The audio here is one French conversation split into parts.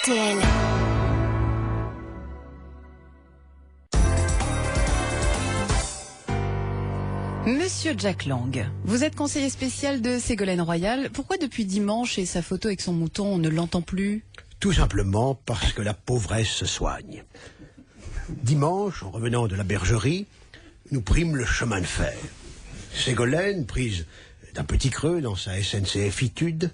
RTL. Monsieur Jack Lang, vous êtes conseiller spécial de Ségolène Royal. Pourquoi depuis dimanche et sa photo avec son mouton, on ne l'entend plus? Tout simplement parce que la pauvresse se soigne. Dimanche, en revenant de la bergerie, nous prîmes le chemin de fer. Ségolène, prise d'un petit creux dans sa SNCF-itude,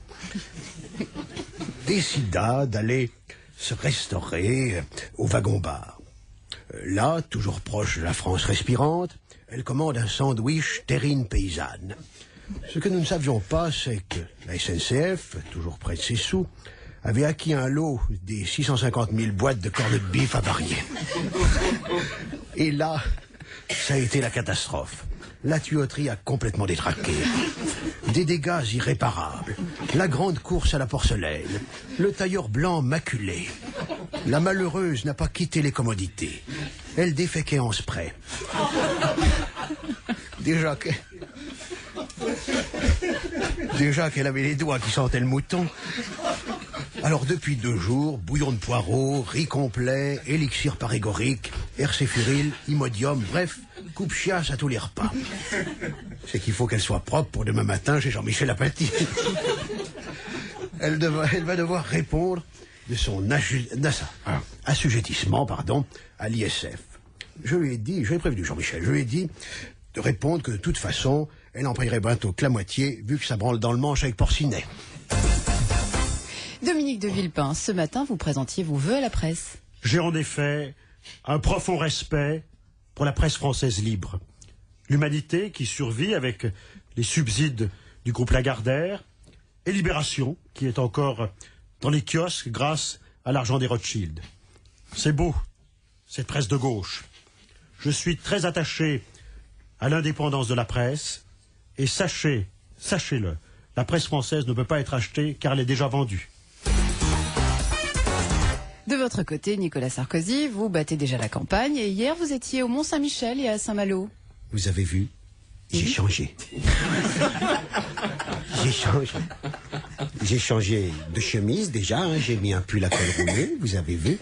décida d'aller se restaurer au wagon-bar. Là, toujours proche de la France respirante, elle commande un sandwich terrine paysanne. Ce que nous ne savions pas, c'est que la SNCF, toujours près de ses sous, avait acquis un lot des 650 000 boîtes de corned beef avariées. Et là, ça a été la catastrophe. La tuyauterie a complètement détraqué. Des dégâts irréparables. La grande course à la porcelaine. Le tailleur blanc maculé. La malheureuse n'a pas quitté les commodités. Elle déféquait en spray. Déjà qu'elle avait les doigts qui sentaient le mouton. Alors depuis 2 jours, bouillon de poireaux, riz complet, élixir parégorique, hercéfuril, imodium, bref, coupe chiasse à tous les repas. C'est qu'il faut qu'elle soit propre pour demain matin chez Jean-Michel Apathy. Elle va devoir répondre de son assujettissement à l'ISF. Je lui ai prévenu Jean-Michel, je lui ai dit de répondre que de toute façon, elle en paierait bientôt que la moitié, vu que ça branle dans le manche avec Porcinet. Dominique de Villepin, ce matin, vous présentiez vos vœux à la presse. J'ai en effet un profond respect pour la presse française libre. L'Humanité qui survit avec les subsides du groupe Lagardère et Libération qui est encore dans les kiosques grâce à l'argent des Rothschild. C'est beau, cette presse de gauche. Je suis très attaché à l'indépendance de la presse et sachez-le, la presse française ne peut pas être achetée car elle est déjà vendue. De votre côté, Nicolas Sarkozy, vous battez déjà la campagne et hier vous étiez au Mont-Saint-Michel et à Saint-Malo. Vous avez vu? J'ai changé. J'ai changé de chemise déjà, hein, j'ai mis un pull à col roulé, vous avez vu.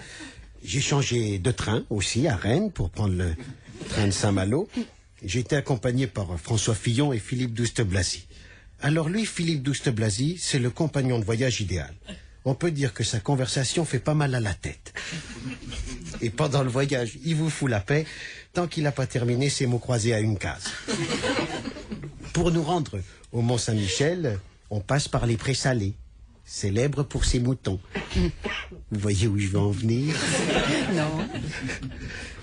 J'ai changé de train aussi à Rennes pour prendre le train de Saint-Malo. J'ai été accompagné par François Fillon et Philippe Douste-Blazy. Alors lui, Philippe Douste-Blazy, c'est le compagnon de voyage idéal. On peut dire que sa conversation fait pas mal à la tête. Et pendant le voyage, il vous fout la paix tant qu'il n'a pas terminé ses mots croisés à une case. Pour nous rendre au Mont-Saint-Michel, on passe par les Prés Salés, célèbres pour ses moutons. Vous voyez où je veux en venir? Non.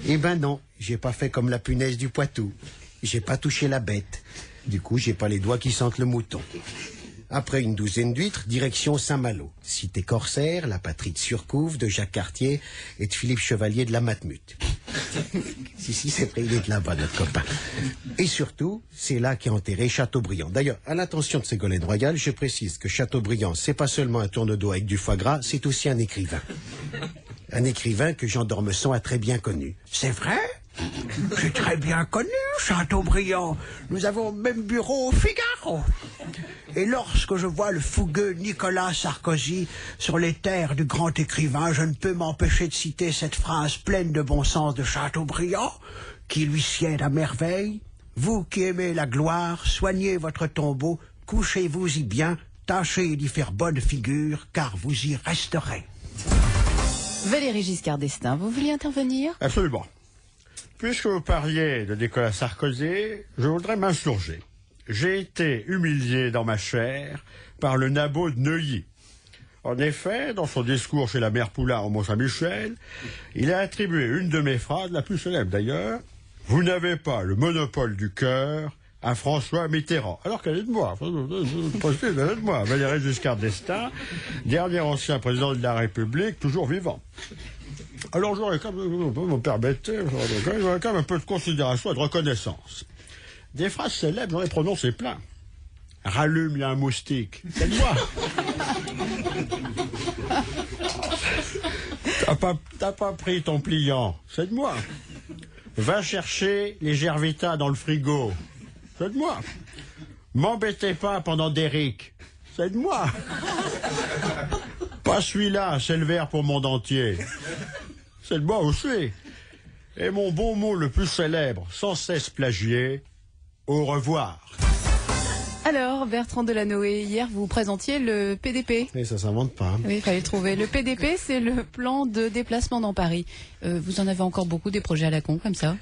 Eh ben non, j'ai pas fait comme la punaise du Poitou. J'ai pas touché la bête. Du coup, j'ai pas les doigts qui sentent le mouton. Après une 12aine d'huîtres, direction Saint-Malo. Cité corsaire, la patrie de Surcouf, de Jacques Cartier et de Philippe Chevalier de la Matmut. si, c'est vrai, il est de là-bas, notre copain. Et surtout, c'est là qu'est enterré Chateaubriand. D'ailleurs, à l'attention de Ségolène Royal, je précise que Chateaubriand, c'est pas seulement un tourne-dos avec du foie gras, c'est aussi un écrivain. Un écrivain que Jean d'Ormesson a très bien connu. C'est vrai? J'ai très bien connu Chateaubriand. Nous avons le même bureau au Figaro. Et lorsque je vois le fougueux Nicolas Sarkozy sur les terres du grand écrivain, je ne peux m'empêcher de citer cette phrase pleine de bon sens de Chateaubriand, qui lui sied à merveille. Vous qui aimez la gloire, soignez votre tombeau, couchez-vous-y bien, tâchez d'y faire bonne figure, car vous y resterez. Valéry Giscard d'Estaing, vous vouliez intervenir? Absolument. Puisque vous parliez de Nicolas Sarkozy, je voudrais m'insurger. J'ai été humilié dans ma chair par le nabot de Neuilly. En effet, dans son discours chez la mère Poulain au Mont-Saint-Michel, il a attribué une de mes phrases, la plus célèbre d'ailleurs, « Vous n'avez pas le monopole du cœur » à François Mitterrand. Alors qu'elle est de moi, Valéry Giscard d'Estaing, dernier ancien président de la République, toujours vivant. Alors j'aurais quand même, vous me permettez, j'aurais quand même un peu de considération et de reconnaissance. Des phrases célèbres, j'en ai prononcé plein. Rallume, il y a un moustique. C'est de moi. T'as pas pris ton pliant. C'est de moi. Va chercher les Gervita dans le frigo. C'est de moi. M'embêtez pas pendant Derrick. C'est de moi. Pas celui-là, c'est le verre pour mon dentier. C'est le bois aussi. Et mon bon mot le plus célèbre, sans cesse plagié, au revoir. Alors, Bertrand Delanoë, hier vous présentiez le PDP. Et ça s'invente pas. Hein. Oui, il fallait le trouver. Le PDP, c'est le plan de déplacement dans Paris. Vous en avez encore beaucoup des projets à la con, comme ça?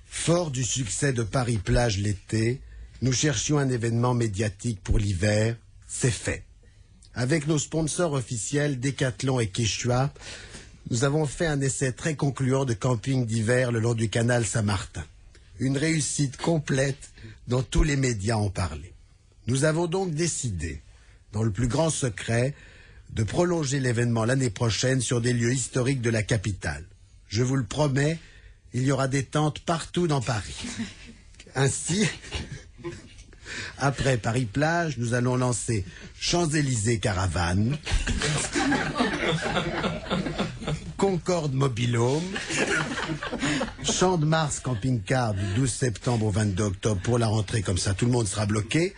Fort du succès de Paris-Plage l'été, nous cherchions un événement médiatique pour l'hiver. C'est fait. Avec nos sponsors officiels Decathlon et Quechua, nous avons fait un essai très concluant de camping d'hiver le long du canal Saint-Martin. Une réussite complète dont tous les médias ont parlé. Nous avons donc décidé, dans le plus grand secret, de prolonger l'événement l'année prochaine sur des lieux historiques de la capitale. Je vous le promets, il y aura des tentes partout dans Paris. Ainsi, après Paris-Plage, nous allons lancer Champs-Élysées Caravane, Concorde Mobilhome, Champ de Mars Camping-Car du 12 septembre au 22 octobre pour la rentrée, comme ça tout le monde sera bloqué.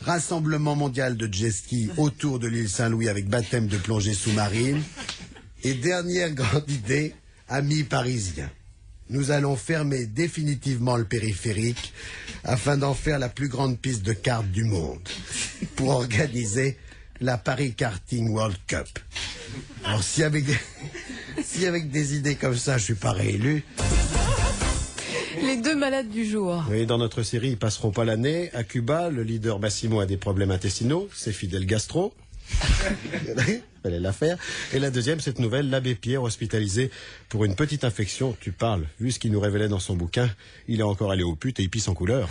Rassemblement mondial de jet-ski autour de l'île Saint-Louis avec baptême de plongée sous-marine. Et dernière grande idée, amis parisiens. Nous allons fermer définitivement le périphérique afin d'en faire la plus grande piste de kart du monde pour organiser la Paris Karting World Cup. Alors si avec des idées comme ça je suis pas réélu... Les deux malades du jour. Oui, dans notre série, ils passeront pas l'année. À Cuba, le leader Massimo a des problèmes intestinaux. C'est Fidel Gastro. Fallait la faire. Et la deuxième, cette nouvelle, l'abbé Pierre hospitalisé pour une petite infection. Tu parles. Vu ce qu'il nous révélait dans son bouquin, il est encore allé aux putes et il pisse en couleur.